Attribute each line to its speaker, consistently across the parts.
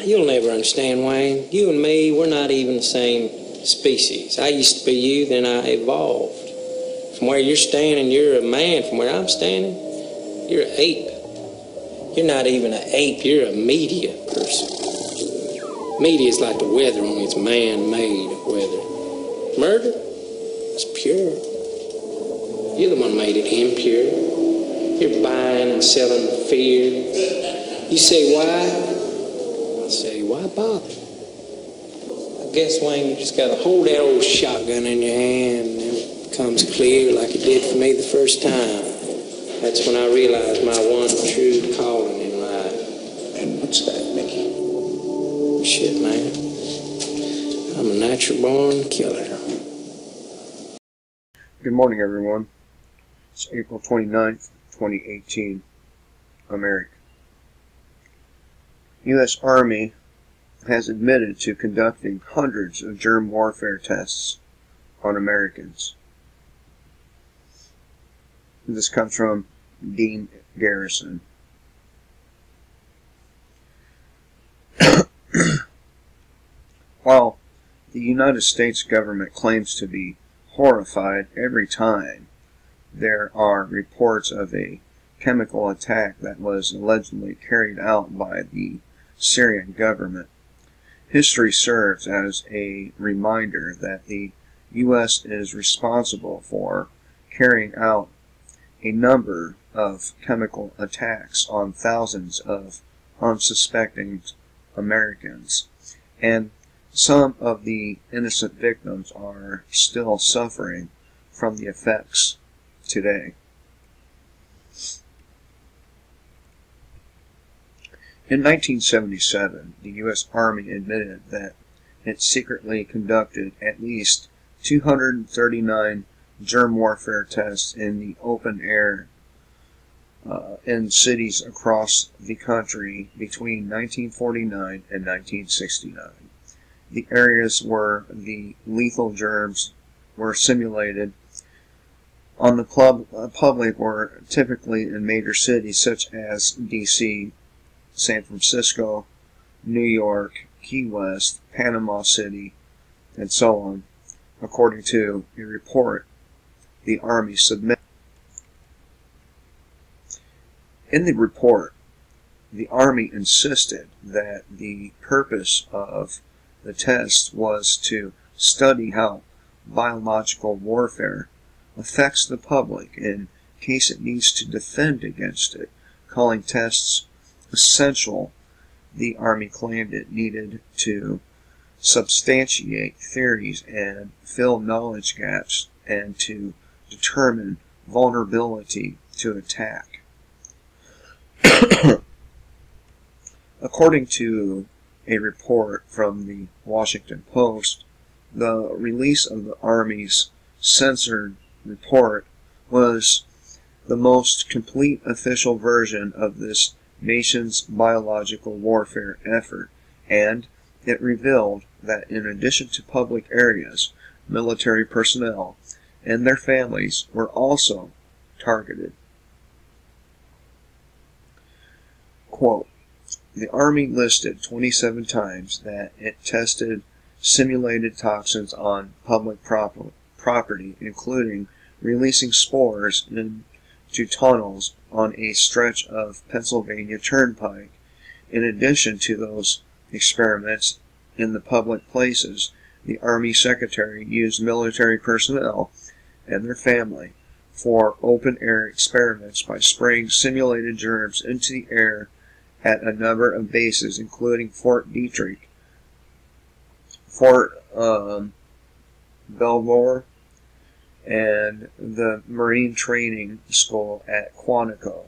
Speaker 1: You'll never understand, Wayne. You and me, we're not even the same species. I used to be you, then I evolved. From where you're standing, you're a man. From where I'm standing, you're an ape. You're not even an ape, you're a media person. Media is like the weather, only it's man-made weather. Murder? It's pure. You're the one made it impure. You're buying and selling fear. You say why? I say, why bother? I guess, Wayne, you just gotta hold that old shotgun in your hand and it comes clear like it did for me the first time. That's when I realized my one true calling in life.
Speaker 2: And what's that, Mickey?
Speaker 1: Shit, man. I'm a natural-born killer.
Speaker 3: Good morning, everyone. It's April 29th, 2018, America. U.S. Army has admitted to conducting hundreds of germ warfare tests on Americans. This comes from Dean Garrison. While the United States government claims to be horrified every time there are reports of a chemical attack that was allegedly carried out by the Syrian government, history serves as a reminder that the U.S. is responsible for carrying out a number of chemical attacks on thousands of unsuspecting Americans, and some of the innocent victims are still suffering from the effects today. In 1977, the U.S. Army admitted that it secretly conducted at least 239 germ warfare tests in the open air in cities across the country between 1949 and 1969. The areas where the lethal germs were simulated on the public were typically in major cities such as D.C., San Francisco, New York, Key West, Panama City, and so on, according to a report the Army submitted. In the report, the Army insisted that the purpose of the test was to study how biological warfare affects the public in case it needs to defend against it, calling tests essential. The Army claimed it needed to substantiate theories and fill knowledge gaps and to determine vulnerability to attack. According to a report from the Washington Post, the release of the Army's censored report was the most complete official version of this nation's biological warfare effort, and it revealed that in addition to public areas, military personnel and their families were also targeted. Quote, the Army listed 27 times that it tested simulated toxins on public property, including releasing spores into tunnels on a stretch of Pennsylvania Turnpike. In addition to those experiments in the public places, the Army Secretary used military personnel and their family for open-air experiments by spraying simulated germs into the air at a number of bases, including Fort Detrick, Fort Belvoir, and the Marine Training School at Quantico.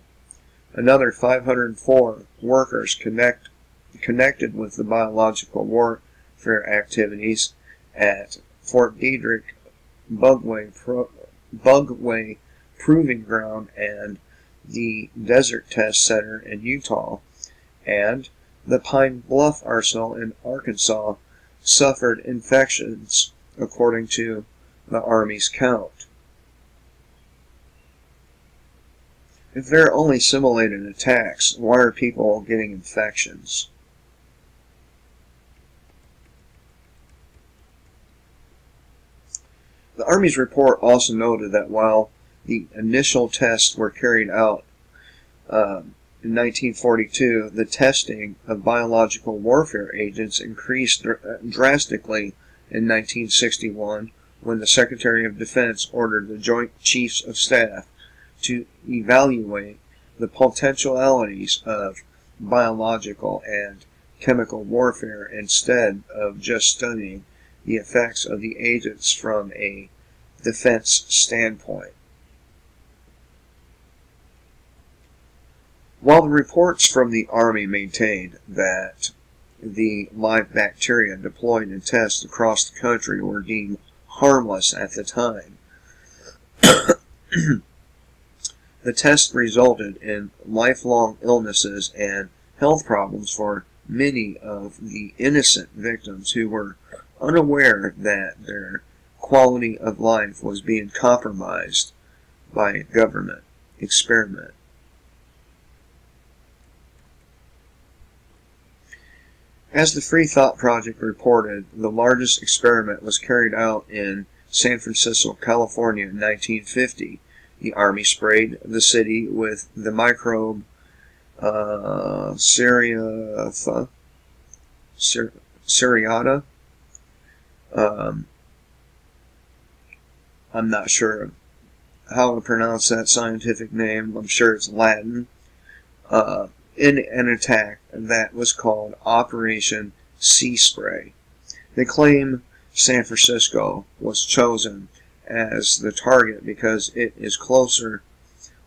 Speaker 3: Another 504 workers connected with the biological warfare activities at Fort Detrick, Bugway Proving Ground, and the Desert Test Center in Utah, and the Pine Bluff Arsenal in Arkansas suffered infections, according to the Army's count. If there are only simulated attacks, why are people getting infections? Army's report also noted that while the initial tests were carried out in 1942, the testing of biological warfare agents increased drastically in 1961 when the Secretary of Defense ordered the Joint Chiefs of Staff to evaluate the potentialities of biological and chemical warfare instead of just studying the effects of the agents from a defense standpoint. While the reports from the Army maintained that the live bacteria deployed in tests across the country were deemed harmless at the time, the tests resulted in lifelong illnesses and health problems for many of the innocent victims who were unaware that their quality of life was being compromised by a government experiment. As the Free Thought Project reported, the largest experiment was carried out in San Francisco, California in 1950. The Army sprayed the city with the microbe Seriata. I'm not sure how to pronounce that scientific name. I'm sure it's Latin. In an attack that was called Operation Sea Spray. They claim San Francisco was chosen as the target because it is closer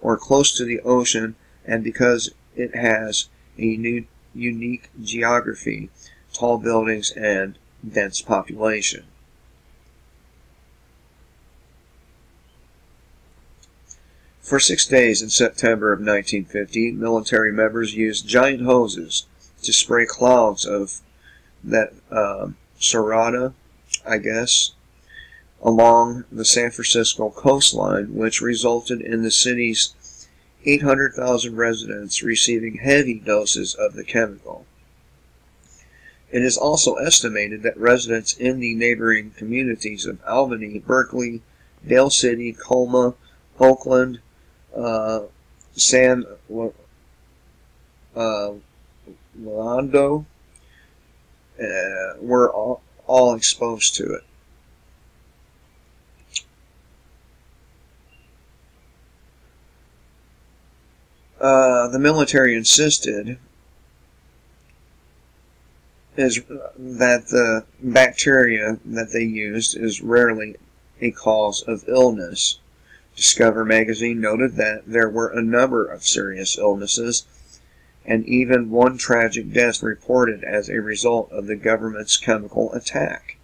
Speaker 3: or close to the ocean and because it has a unique geography, tall buildings, and dense population. For 6 days in September of 1950, military members used giant hoses to spray clouds of that Serrata, I guess, along the San Francisco coastline, which resulted in the city's 800,000 residents receiving heavy doses of the chemical. It is also estimated that residents in the neighboring communities of Albany, Berkeley, Dale City, Colma, Oakland, San Leandro were all exposed to it. The military insisted that the bacteria that they used is rarely a cause of illness. Discover magazine noted that there were a number of serious illnesses and even one tragic death reported as a result of the government's chemical attack.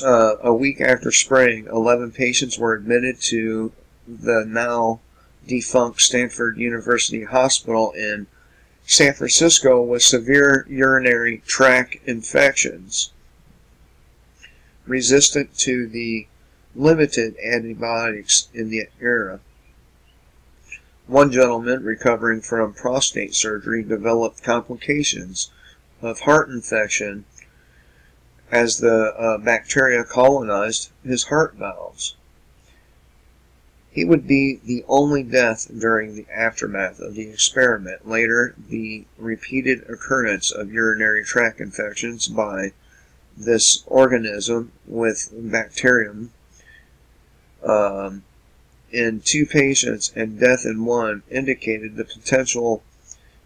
Speaker 3: A week after spraying, 11 patients were admitted to the now defunct Stanford University Hospital in San Francisco with severe urinary tract infections resistant to the limited antibiotics in the era. One gentleman recovering from prostate surgery developed complications of heart infection as the bacteria colonized his heart valves. He would be the only death during the aftermath of the experiment. Later, the repeated occurrence of urinary tract infections by this organism with bacterium in 2 patients and death in 1 indicated the potential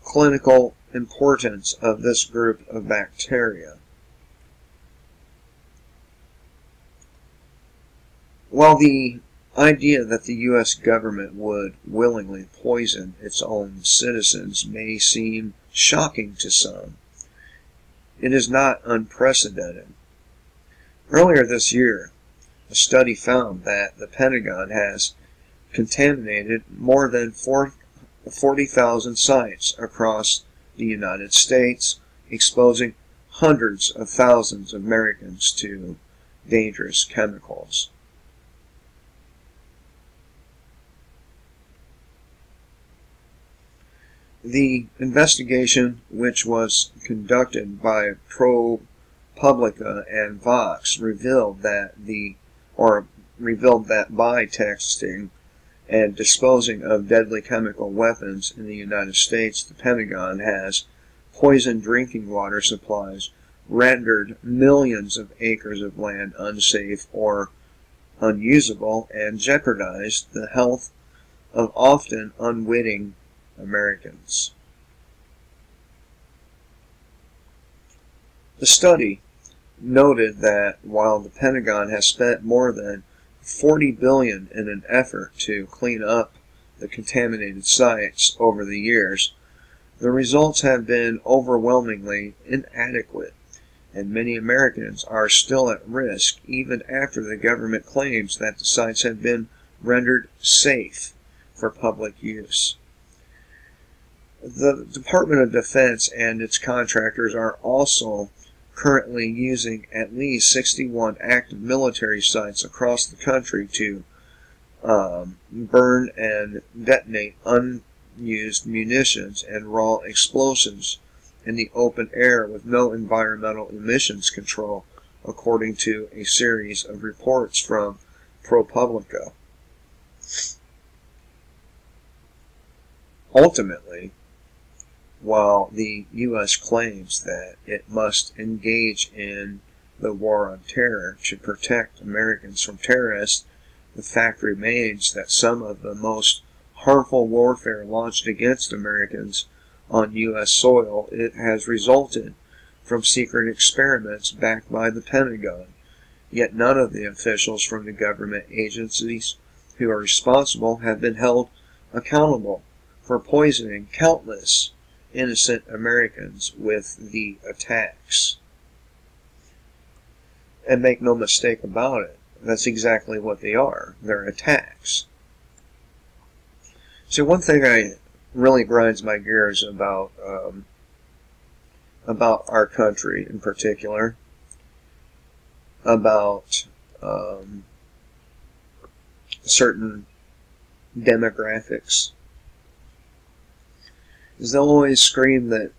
Speaker 3: clinical importance of this group of bacteria. While the idea that the U.S. government would willingly poison its own citizens may seem shocking to some, it is not unprecedented. Earlier this year, a study found that the Pentagon has contaminated more than 40,000 sites across the United States, exposing hundreds of thousands of Americans to dangerous chemicals. The investigation, which was conducted by a probe ProPublica and Vox revealed that by texting and disposing of deadly chemical weapons in the United States, the Pentagon has poisoned drinking water supplies, rendered millions of acres of land unsafe or unusable, and jeopardized the health of often unwitting Americans. The study noted that while the Pentagon has spent more than $40 billion in an effort to clean up the contaminated sites over the years, the results have been overwhelmingly inadequate, and many Americans are still at risk even after the government claims that the sites have been rendered safe for public use. The Department of Defense and its contractors are also currently using at least 61 active military sites across the country to burn and detonate unused munitions and raw explosives in the open air with no environmental emissions control, according to a series of reports from ProPublica. Ultimately, while the U.S. claims that it must engage in the war on terror to protect Americans from terrorists, the fact remains that some of the most harmful warfare launched against Americans on U.S. soil has resulted from secret experiments backed by the Pentagon, yet none of the officials from the government agencies who are responsible have been held accountable for poisoning countless innocent Americans with the attacks. And make no mistake about it, that's exactly what they are. They're attacks. So one thing I really grinds my gears about our country in particular, about certain demographics, is they'll always scream that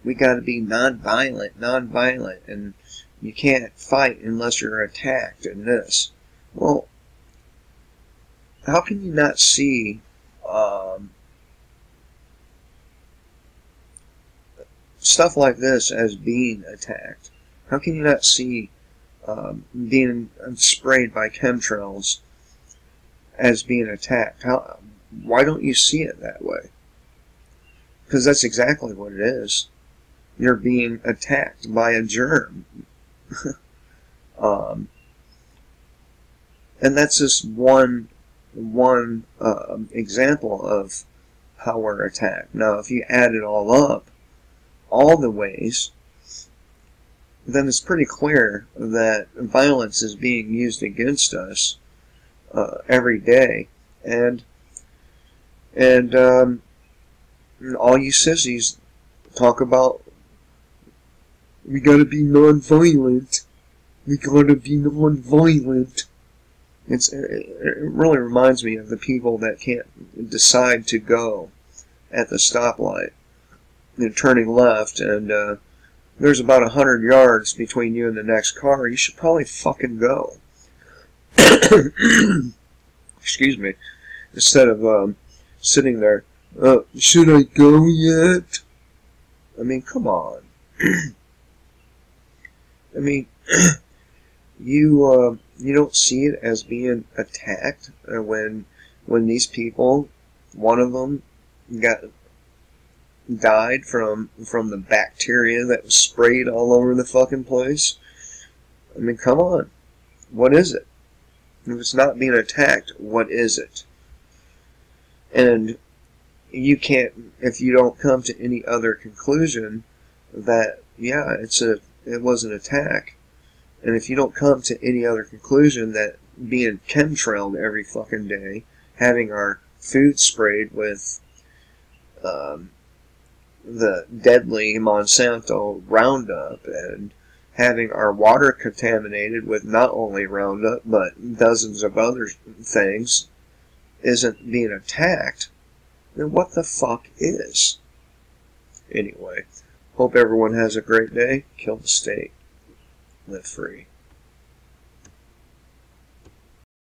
Speaker 3: we got to be nonviolent, and you can't fight unless you're attacked and this. Well, how can you not see stuff like this as being attacked? How can you not see being sprayed by chemtrails as being attacked? Why don't you see it that way? Because that's exactly what it is. You're being attacked by a germ. And that's just one example of how we're attacked. Now, if you add it all up, all the ways, then it's pretty clear that violence is being used against us every day. And all you sissies talk about, we gotta be nonviolent. We gotta be nonviolent. It really reminds me of the people that can't decide to go at the stoplight and turning left, and there's about 100 yards between you and the next car. You should probably fucking go. Excuse me. Instead of sitting there, should I go yet? I mean, come on. I mean, you don't see it as being attacked when these people, one of them died from the bacteria that was sprayed all over the fucking place. I mean, come on. What is it? If it's not being attacked, what is it? And you can't, if you don't come to any other conclusion that, yeah, it was an attack, and if you don't come to any other conclusion that being chemtrailed every fucking day, having our food sprayed with the deadly Monsanto Roundup, and having our water contaminated with not only Roundup, but dozens of other things, isn't being attacked, then what the fuck is? Anyway, hope everyone has a great day. Kill the state. live free.